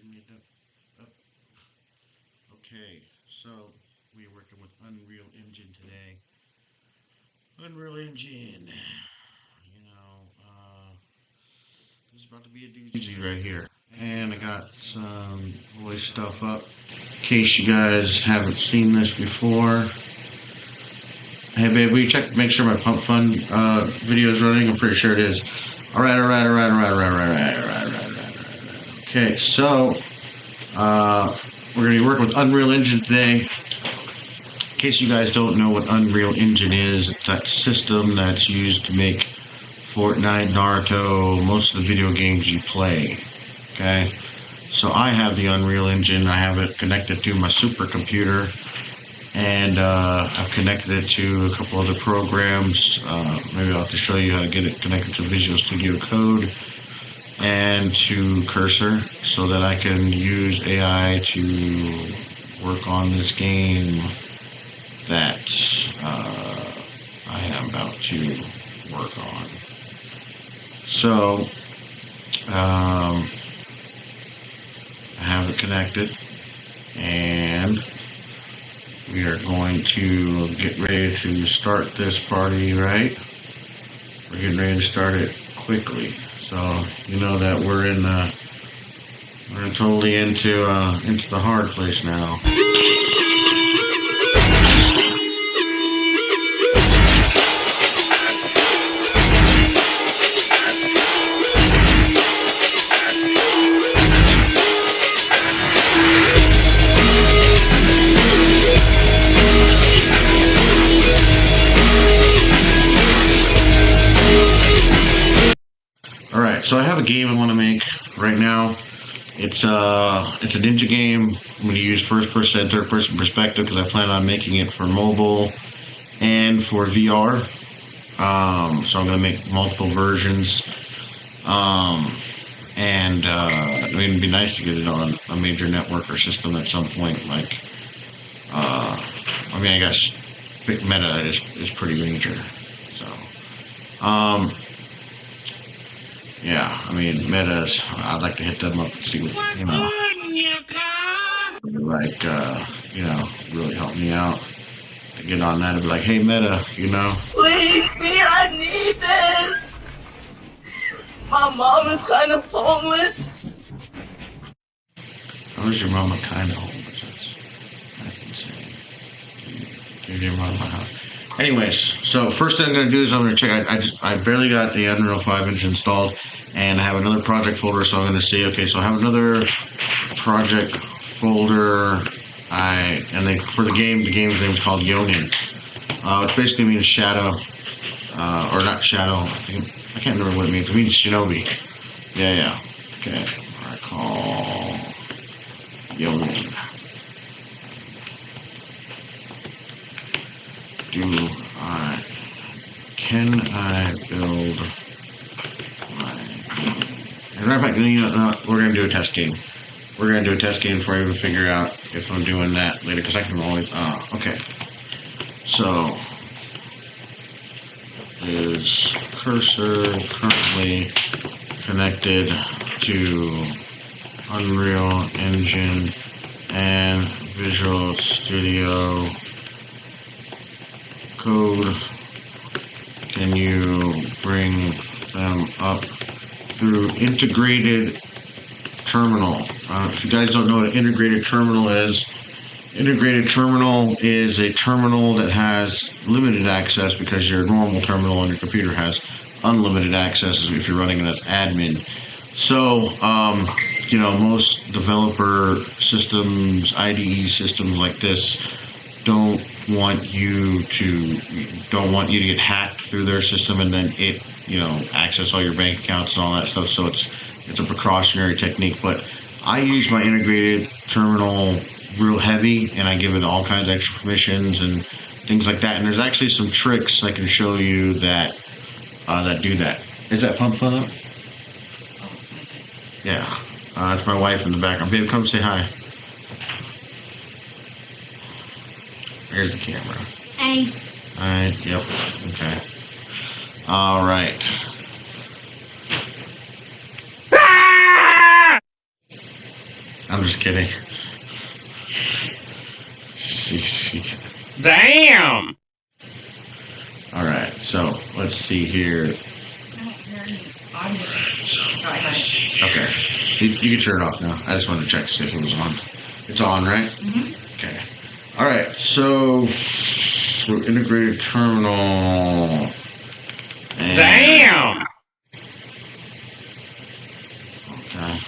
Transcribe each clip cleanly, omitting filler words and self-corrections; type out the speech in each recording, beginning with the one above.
bring me up. Okay, so we are working with Unreal Engine today. Unreal Engine. This is about to be a doozy right here. And I got some voice stuff up. In case you guys haven't seen this before. Hey babe, will you check, make sure my Pump Fun video is running? I'm pretty sure it is. Alright. Okay, so we're going to be working with Unreal Engine today. In case you guys don't know what Unreal Engine is, it's that system that's used to make Fortnite, Naruto, most of the video games you play. Okay, so I have the Unreal Engine. I have it connected to my supercomputer, and I've connected it to a couple other programs. Maybe I'll have to show you how to get it connected to Visual Studio Code and to Cursor so that I can use AI to work on this game that I am about to work on. So I have it connected, and we are going to get ready to start this party, right? We're getting ready to start it quickly, so you know that we're totally into the hard place now. Alright, so I have a game I want to make right now. It's a ninja game. I'm going to use first person and third person perspective because I plan on making it for mobile and for VR. So I'm going to make multiple versions. I mean, it'd be nice to get it on a major network or system at some point. Like, I mean, I guess Meta is pretty major. So, yeah, I mean, Meta's, I'd like to hit them up and see what, like, really help me out to get on that and be like, hey, Meta, Please, me, I need this. My mom is kind of homeless. How is your mama kind of homeless? That's insane. Give your mama a house. Anyways, so first thing I'm going to do is I'm going to check. I barely got the Unreal 5 engine installed, and I have another project folder, so I'm going to see, okay, so I have another project folder, for the game's name is called Yonin, which basically means shadow, or not shadow, I can't remember what it means. It means shinobi. Yeah, okay, I call Yonin. Can I build my game? As a matter of fact, we're going to do a test game. We're going to do a test game before I even figure out if I'm doing that later, because I can always, okay. So, is Cursor currently connected to Unreal Engine and Visual Studio Code? Can you bring them up through integrated terminal? If you guys don't know what an integrated terminal is a terminal that has limited access because your normal terminal on your computer has unlimited access if you're running it as admin. So, most developer systems, IDE systems like this, don't want you to get hacked through their system and then access all your bank accounts and all that stuff. So it's a precautionary technique. But I use my integrated terminal real heavy, and I give it all kinds of extra permissions and things like that. And there's actually some tricks I can show you that do that. Is that Pump Fun up? Yeah, that's my wife in the background. Babe, come say hi. There's the camera. Hey. Alright, yep, okay. Alright. I'm just kidding. Damn! Alright, so let's see here. Okay. You can turn it off now. I just wanted to check to see if it was on. It's on, right? Mm-hmm. Okay. Alright, so integrated terminal. And, Damn! okay.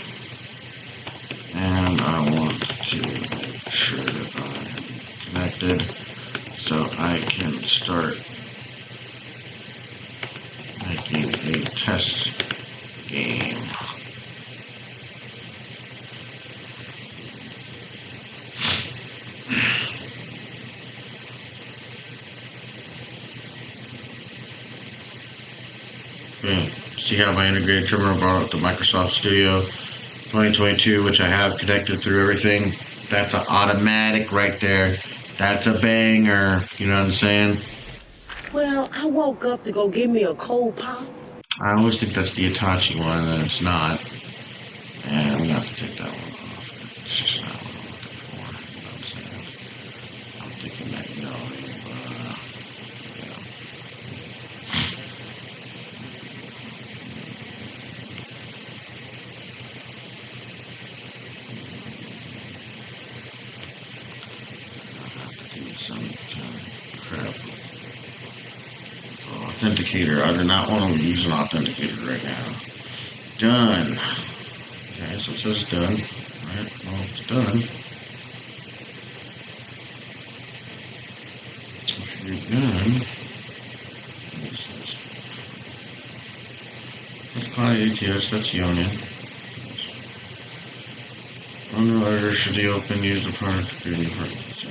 And I want to make sure that I'm connected so I can start making a test game. Okay. See how my integrated terminal brought up to Microsoft Studio 2022, which I have connected through everything. That's an automatic right there. That's a banger. You know what I'm saying? Well, I woke up to go get me a cold pop. I always think that's the Itachi one, and it's not. And we have to take that one off. It's just not what I'm looking for. You know what I'm saying? I'm thinking that, yeah. I'll have to do some crap. Authenticator. I do not want to use an authenticator right now. Done. Okay, so it says done. Alright, well, it's done. If you're done, what is this? That's Cloud ATS, that's Yonian. Under order, should the open use the product security for so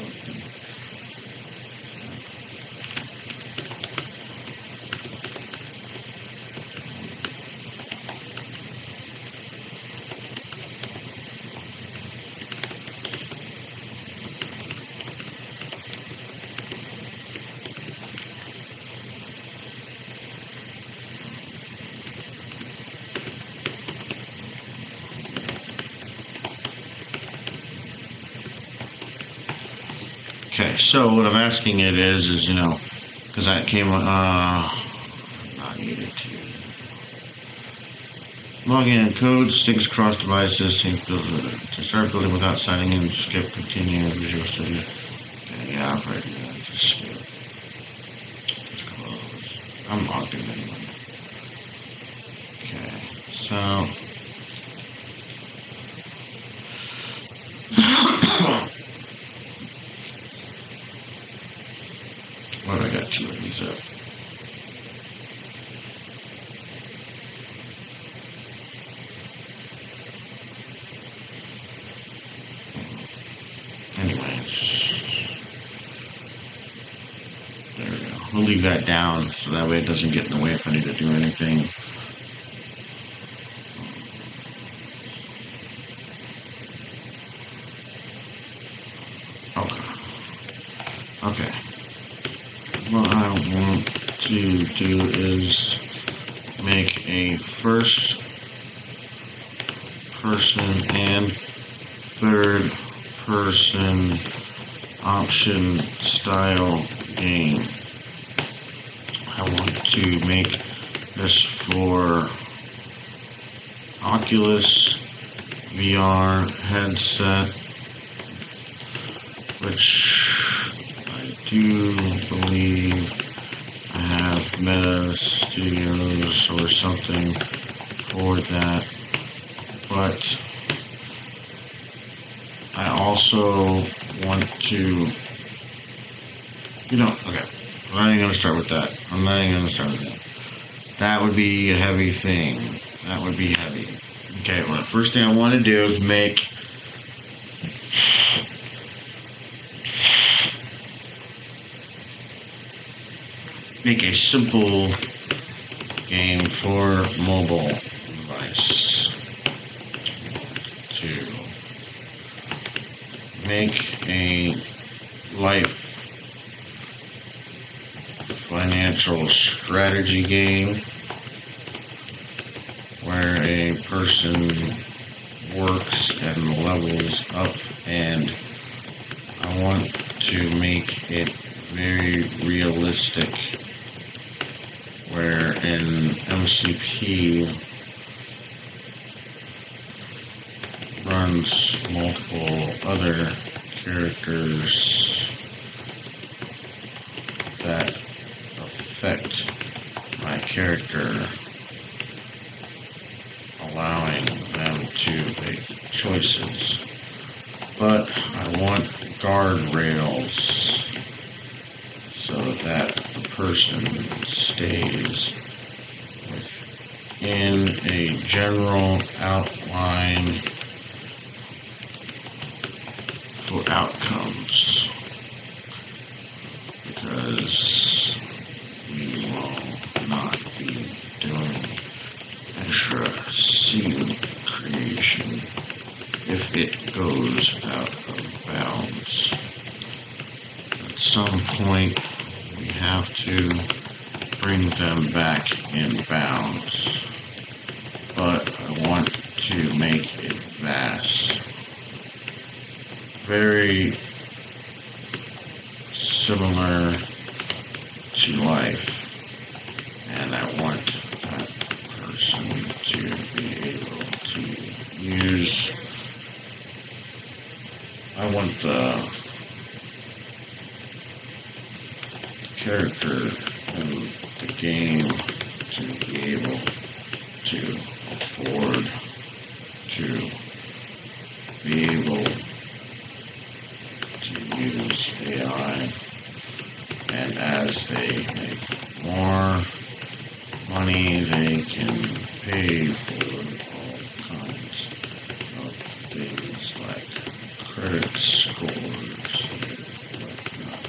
okay, so what I'm asking it is, you know, because I came, not needed to. Login and code, sticks across devices, sync builder. To start building without signing in, skip, continue, Visual Studio. Okay, yeah, I've already done that, just skip. Just close. I'm logged in anyway. Okay, so. What do I got two of these up? Anyways. There we go. We'll leave that down so that way it doesn't get in the way if I need to do anything. Okay. Okay. What I want to do is make a first person and third person option style game. I want to make this for Oculus VR headset, which I do believe I have Meta Studios or something for that, but I also want to, okay, I'm not even going to start with that. That would be a heavy thing. That would be heavy. Okay, well, the first thing I want to do is make a simple game for mobile device. To make a life financial strategy game where a person works and levels up, and I want to make it very realistic, where in MCP runs multiple other characters that affect my character, allowing them to make choices. But I want guardrails so that the person stays within a general outline for outcomes, because we will not be doing extra scene creation if it goes out of bounds. At some point, we have to bring them back in bounds, but I want to make it vast, very similar to life, and I want that person to be able to use. I want the character in the game to be able to afford to be able to use AI, and as they make more money, they can pay for all kinds of things like credit scores and whatnot.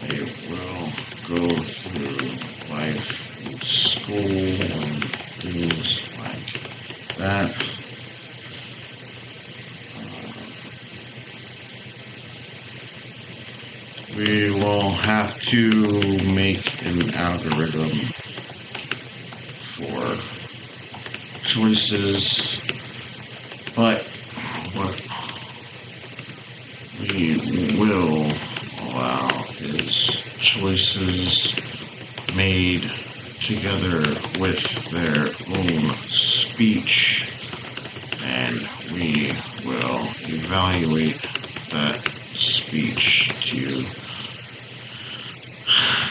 They will go through life in school and things like that. We will have to make an algorithm for choices, but what we will allow is choices made together with their own speech, and we will evaluate that speech to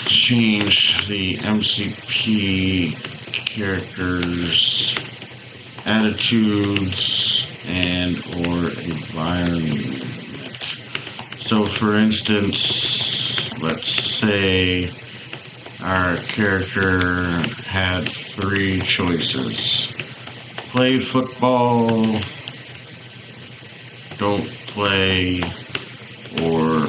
change the MCP characters' attitudes and or environment. So for instance, let's say our character had 3 choices: play football, don't play, or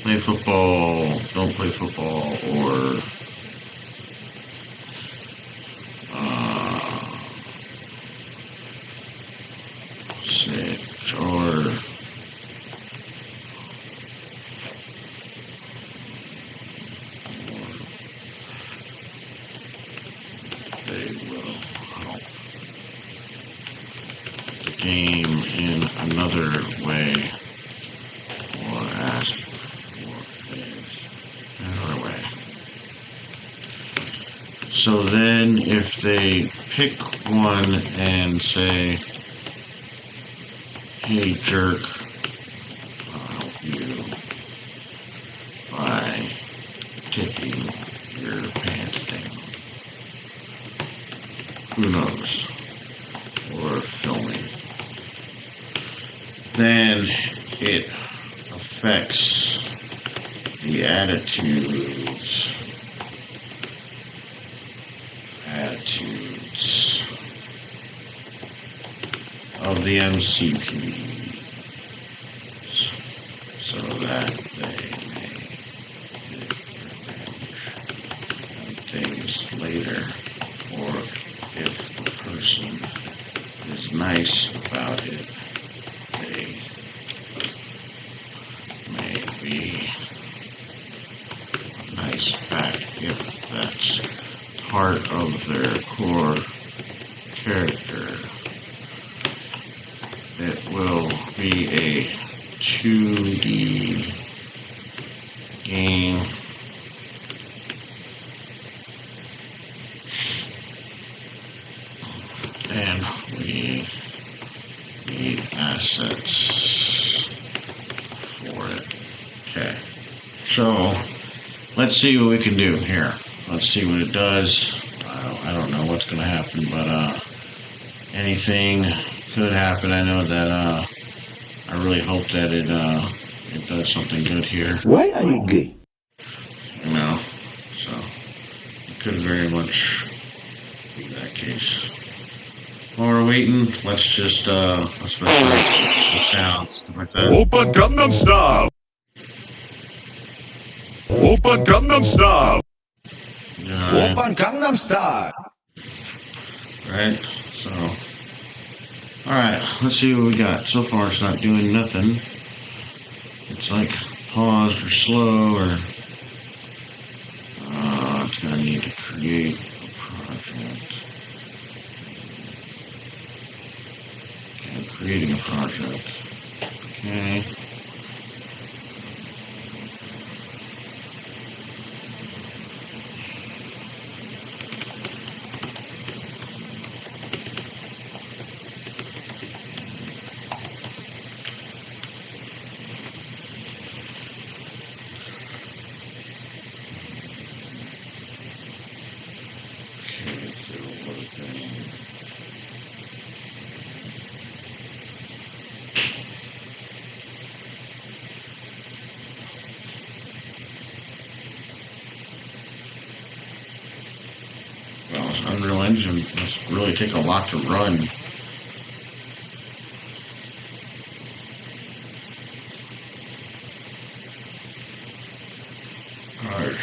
play football, don't play football, or say, or they will help the game in another way, or ask for things another way. So then if they pick one and say, hey jerk, I'll help you by taking your pants down. Who knows? Or filming. Then it affects the attitudes of the MCPs, so that they may get revenge on things later, or if the person is nice about it, they this back if that's part of their core character. It will be a 2D game. And we need assets for it. Okay. So let's see what we can do here. Let's see what it does. I don't know what's going to happen, but anything could happen. I know that I really hope that it does something good here. Why are you gay? You know, so it could very much be that case. While we're waiting, let's just let's some sounds, stuff like that. Open Gangnam Style. Open Gangnam Style. Yeah, Open Gangnam Style. right. So, all right. Let's see what we got. So far, it's not doing nothing. It's like paused or slow, or it's gonna need to create a project. Okay, I'm creating a project. Okay. Well, this Unreal Engine must really take a lot to run. Alright.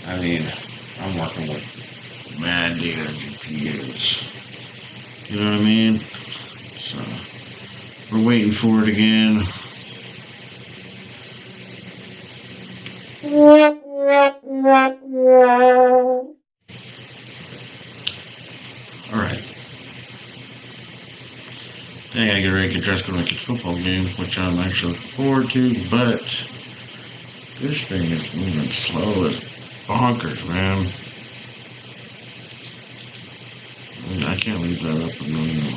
I mean, I'm working with mad data GPUs. You know what I mean? So, we're waiting for it again. Alright. Then I gotta get ready to get dressed for my kid's football game, which I'm actually looking forward to, but this thing is moving slow as bonkers, man. I can't leave that up a million.